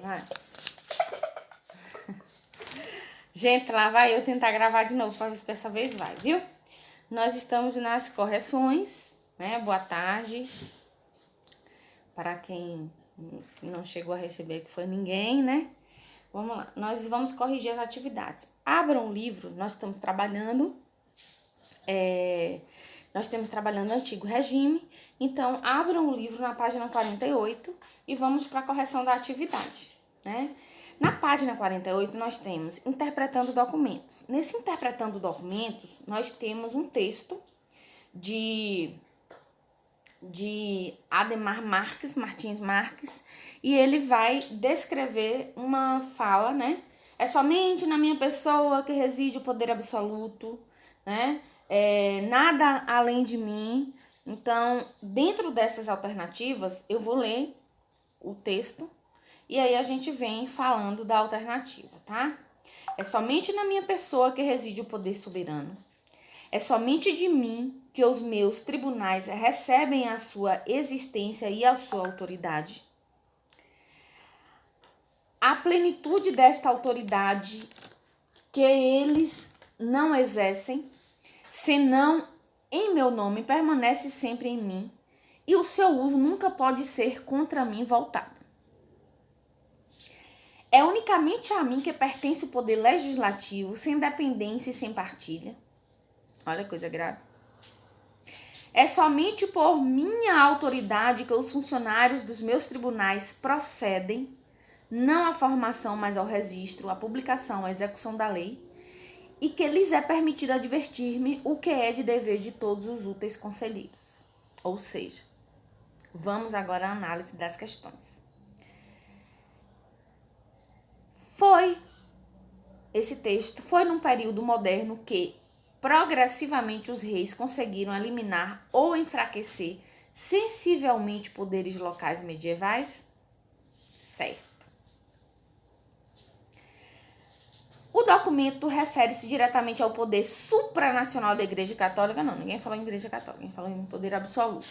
Vai. Gente, lá vai eu tentar gravar de novo para ver se dessa vez vai, viu? Nós estamos nas correções, né? Boa tarde. Para quem não chegou a receber, que foi ninguém, né? Vamos lá. Nós vamos corrigir as atividades. Abram o livro, nós estamos trabalhando. Nós estamos trabalhando Antigo Regime. Então, abram o livro na página 48 e vamos para a correção da atividade, né? Na página 48, nós temos Interpretando Documentos. Nesse Interpretando Documentos, nós temos um texto de Ademar Martins Marques, e ele vai descrever uma fala, né? É somente na minha pessoa que reside o poder absoluto, né? Nada além de mim. Então, dentro dessas alternativas, eu vou ler o texto e aí a gente vem falando da alternativa, tá? É somente na minha pessoa que reside o poder soberano. É somente de mim que os meus tribunais recebem a sua existência e a sua autoridade. A plenitude desta autoridade que eles não exercem, senão em meu nome, permanece sempre em mim, e o seu uso nunca pode ser contra mim voltado. É unicamente a mim que pertence o poder legislativo, sem dependência e sem partilha. Olha que coisa grave. É somente por minha autoridade que os funcionários dos meus tribunais procedem, não à formação, mas ao registro, à publicação, à execução da lei, e que lhes é permitido advertir-me o que é de dever de todos os úteis conselheiros. Ou seja, vamos agora à análise das questões. Esse texto foi num período moderno que progressivamente os reis conseguiram eliminar ou enfraquecer sensivelmente poderes locais medievais? Certo. O documento refere-se diretamente ao poder supranacional da Igreja Católica? Não, ninguém falou em Igreja Católica, ninguém falou em poder absoluto.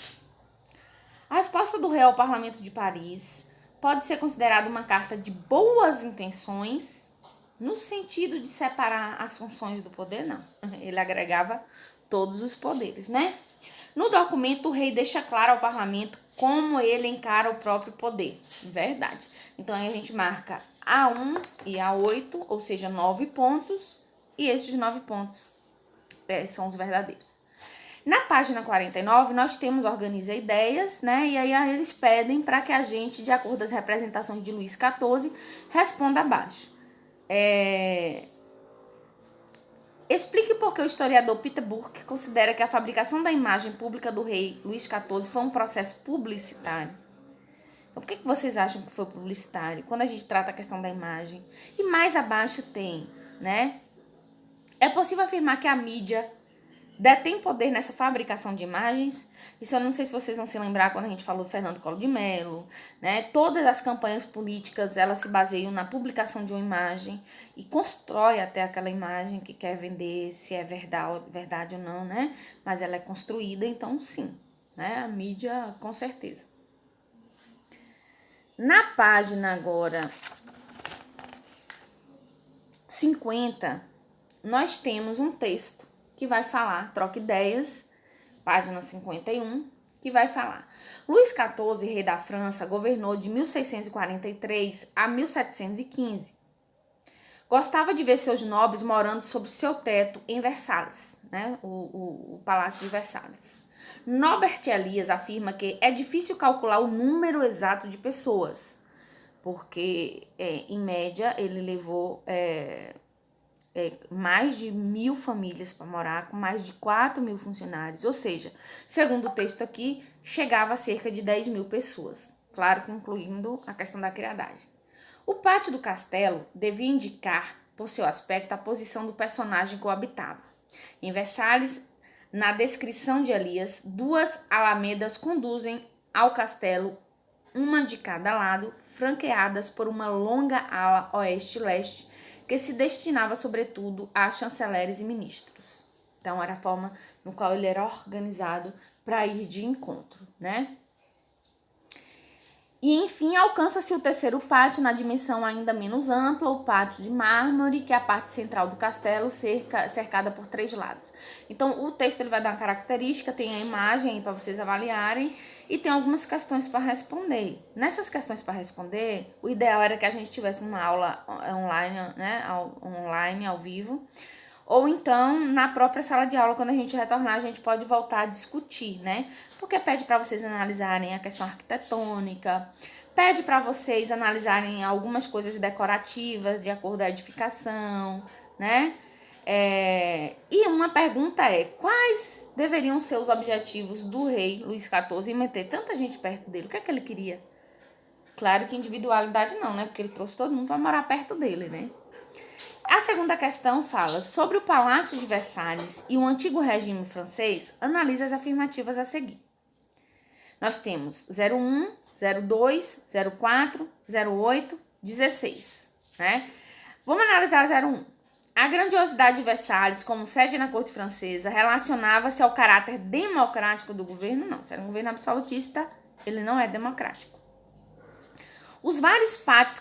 A resposta do rei ao Parlamento de Paris pode ser considerada uma carta de boas intenções, no sentido de separar as funções do poder, não. Ele agregava todos os poderes, né? No documento, o rei deixa claro ao parlamento como ele encara o próprio poder. Verdade. Então, aí a gente marca A1 e A8, ou seja, 9 pontos. E esses 9 pontos são os verdadeiros. Na página 49, nós temos Organiza Ideias, né? E aí eles pedem para que a gente, de acordo com as representações de Luís XIV, responda abaixo. Explique por que o historiador Peter Burke considera que a fabricação da imagem pública do rei Luís XIV foi um processo publicitário. Então, por que vocês acham que foi publicitário quando a gente trata a questão da imagem? E mais abaixo tem, né? É possível afirmar que a mídia detém poder nessa fabricação de imagens? Isso eu não sei se vocês vão se lembrar quando a gente falou do Fernando Collor de Mello, né? Todas as campanhas políticas, elas se baseiam na publicação de uma imagem e constrói até aquela imagem que quer vender, se é verdade ou não, né? Mas ela é construída, então sim, né? A mídia, com certeza. Na página agora 50, nós temos um texto que vai falar, troca ideias, página 51, que vai falar. Luís XIV, rei da França, governou de 1643 a 1715. Gostava de ver seus nobres morando sob seu teto em Versalhes, né? O Palácio de Versalhes. Norbert Elias afirma que é difícil calcular o número exato de pessoas, porque, em média, ele levou mais de 1.000 famílias para morar, com mais de 4.000 funcionários. Ou seja, segundo o texto aqui, chegava a cerca de 10.000 pessoas. Claro que incluindo a questão da criadagem. O pátio do castelo devia indicar, por seu aspecto, a posição do personagem que o habitava. Em Versalhes, na descrição de Elias, 2 alamedas conduzem ao castelo, uma de cada lado, franqueadas por uma longa ala oeste-leste, que se destinava, sobretudo, a chanceleres e ministros. Então, era a forma no qual ele era organizado para ir de encontro, né? E, enfim, alcança-se o terceiro pátio na dimensão ainda menos ampla, o pátio de mármore, que é a parte central do castelo, cercada por 3 lados. Então, o texto ele vai dar uma característica, tem a imagem para vocês avaliarem, e tem algumas questões para responder. Nessas questões para responder, o ideal era que a gente tivesse uma aula online, né, online, ao vivo, ou então, na própria sala de aula, quando a gente retornar, a gente pode voltar a discutir, né? Porque pede para vocês analisarem a questão arquitetônica, pede para vocês analisarem algumas coisas decorativas de acordo com a edificação, né? E uma pergunta é, quais deveriam ser os objetivos do rei Luís XIV em meter tanta gente perto dele? O que é que ele queria? Claro que individualidade não, né? Porque ele trouxe todo mundo para morar perto dele, né? A segunda questão fala sobre o Palácio de Versalhes e o antigo regime francês, analisa as afirmativas a seguir. Nós temos 01, 02, 04, 08, 16, né? Vamos analisar 01. A grandiosidade de Versalhes como sede na corte francesa relacionava-se ao caráter democrático do governo? Não, se era um governo absolutista, ele não é democrático. Os vários pátios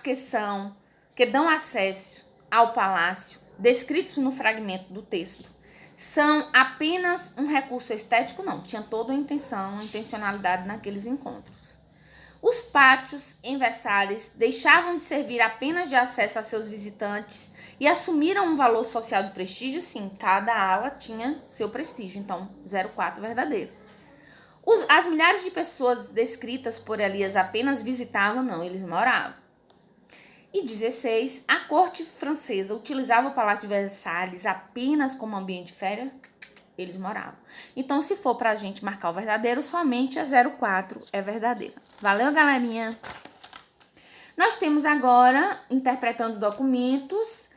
que dão acesso ao palácio, descritos no fragmento do texto, são apenas um recurso estético? Não, tinha toda uma intencionalidade naqueles encontros. Os pátios em Versalhes deixavam de servir apenas de acesso a seus visitantes e assumiram um valor social de prestígio? Sim, cada ala tinha seu prestígio, então 04 verdadeiro. As milhares de pessoas descritas por Elias apenas visitavam? Não, eles moravam. E 16, a corte francesa utilizava o Palácio de Versalhes apenas como ambiente de férias? Eles moravam. Então, se for pra gente marcar o verdadeiro, somente a 04 é verdadeira. Valeu, galerinha? Nós temos agora, interpretando documentos,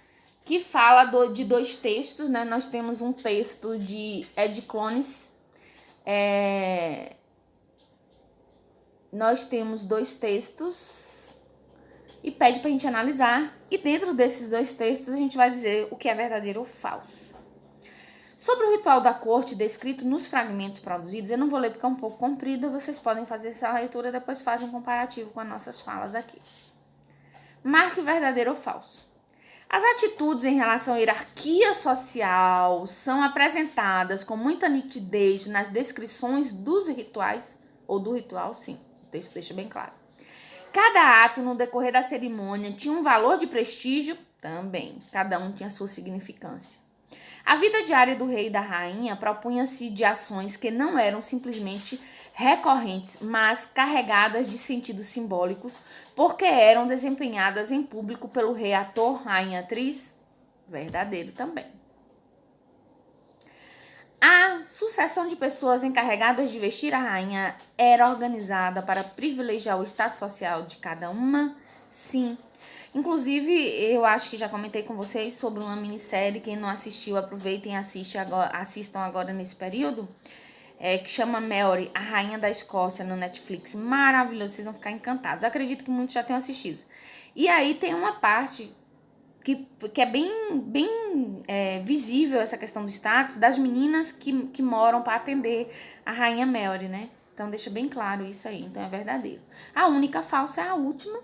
que fala de 2 textos, né? Nós temos um texto de Ed Clones. Nós temos 2 textos e pede para a gente analisar, e dentro desses 2 textos a gente vai dizer o que é verdadeiro ou falso. Sobre o ritual da corte descrito nos fragmentos produzidos, eu não vou ler porque é um pouco comprido, vocês podem fazer essa leitura e depois fazem um comparativo com as nossas falas aqui. Marque o verdadeiro ou falso. As atitudes em relação à hierarquia social são apresentadas com muita nitidez nas descrições dos rituais, ou do ritual, sim, o texto deixa bem claro. Cada ato no decorrer da cerimônia tinha um valor de prestígio? Também. Cada um tinha sua significância. A vida diária do rei e da rainha propunha-se de ações que não eram simplesmente recorrentes, mas carregadas de sentidos simbólicos, porque eram desempenhadas em público pelo rei, ator, rainha, atriz? Verdadeiro também. A sucessão de pessoas encarregadas de vestir a rainha era organizada para privilegiar o status social de cada uma? Sim. Inclusive, eu acho que já comentei com vocês sobre uma minissérie. Quem não assistiu, aproveitem e assistam agora nesse período, que chama Mary, a Rainha da Escócia, no Netflix. Maravilhoso, vocês vão ficar encantados. Eu acredito que muitos já tenham assistido. E aí tem uma parte que é bem visível, essa questão do status das meninas que moram para atender a Rainha Mary, né? Então deixa bem claro isso aí, então é verdadeiro. A única falsa é a última,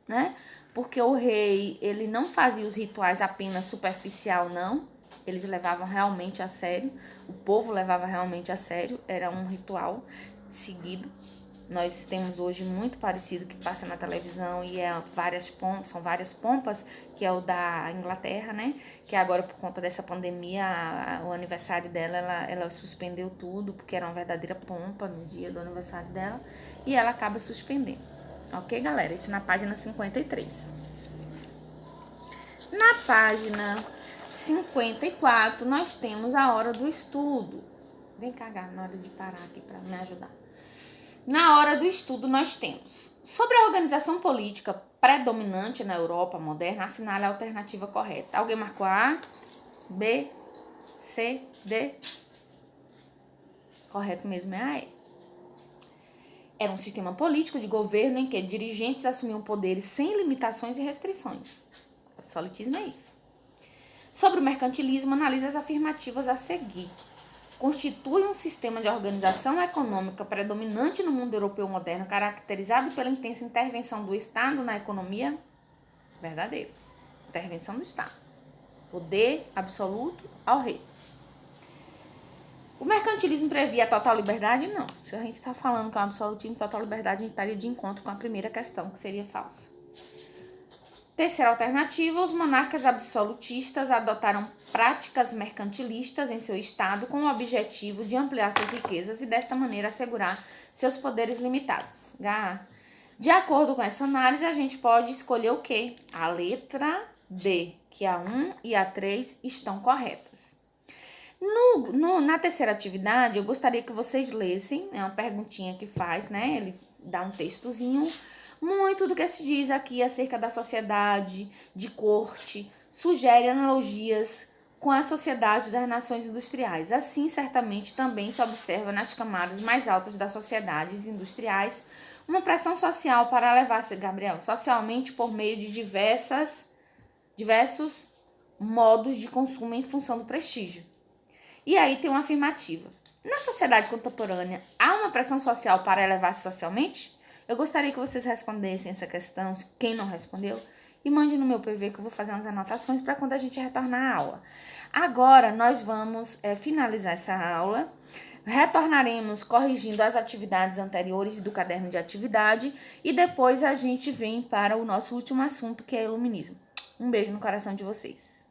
né? Porque o rei, ele não fazia os rituais apenas superficial, não. Eles levavam realmente a sério, o povo levava realmente a sério, era um ritual seguido. Nós temos hoje muito parecido que passa na televisão e são várias pompas, que é o da Inglaterra, né? Que agora, por conta dessa pandemia, o aniversário dela, ela suspendeu tudo, porque era uma verdadeira pompa no dia do aniversário dela, e ela acaba suspendendo. Ok, galera? Isso na página 53. Na página 54, nós temos a hora do estudo. Vem cá, na hora de parar aqui para me ajudar. Na hora do estudo, nós temos: sobre a organização política predominante na Europa moderna, assinale a alternativa correta. Alguém marcou A, B, C, D? Correto mesmo é a E. Era um sistema político de governo em que dirigentes assumiam poderes sem limitações e restrições. Absolutismo é isso. Sobre o mercantilismo, analise as afirmativas a seguir. constitui um sistema de organização econômica predominante no mundo europeu moderno, caracterizado pela intensa intervenção do Estado na economia? Verdadeiro. Intervenção do Estado. Poder absoluto ao rei. O mercantilismo previa a total liberdade? Não. Se a gente está falando que é um absolutismo, total liberdade, a gente estaria de encontro com a primeira questão, que seria falsa. Terceira alternativa, os monarcas absolutistas adotaram práticas mercantilistas em seu estado com o objetivo de ampliar suas riquezas e desta maneira assegurar seus poderes limitados. De acordo com essa análise, a gente pode escolher o quê? A letra D, que a 1 e a 3 estão corretas. Na terceira atividade, eu gostaria que vocês lessem, é uma perguntinha que faz, né? Ele dá um textozinho. Muito do que se diz aqui acerca da sociedade, de corte, sugere analogias com a sociedade das nações industriais. Assim, certamente, também se observa nas camadas mais altas das sociedades industriais uma pressão social para elevar-se, Gabriel, socialmente por meio de diversos modos de consumo em função do prestígio. E aí tem uma afirmativa. Na sociedade contemporânea, há uma pressão social para elevar-se socialmente? Eu gostaria que vocês respondessem essa questão, quem não respondeu, e mande no meu PV que eu vou fazer umas anotações para quando a gente retornar à aula. Agora, nós vamos finalizar essa aula, retornaremos corrigindo as atividades anteriores do caderno de atividade e depois a gente vem para o nosso último assunto, que é iluminismo. Um beijo no coração de vocês.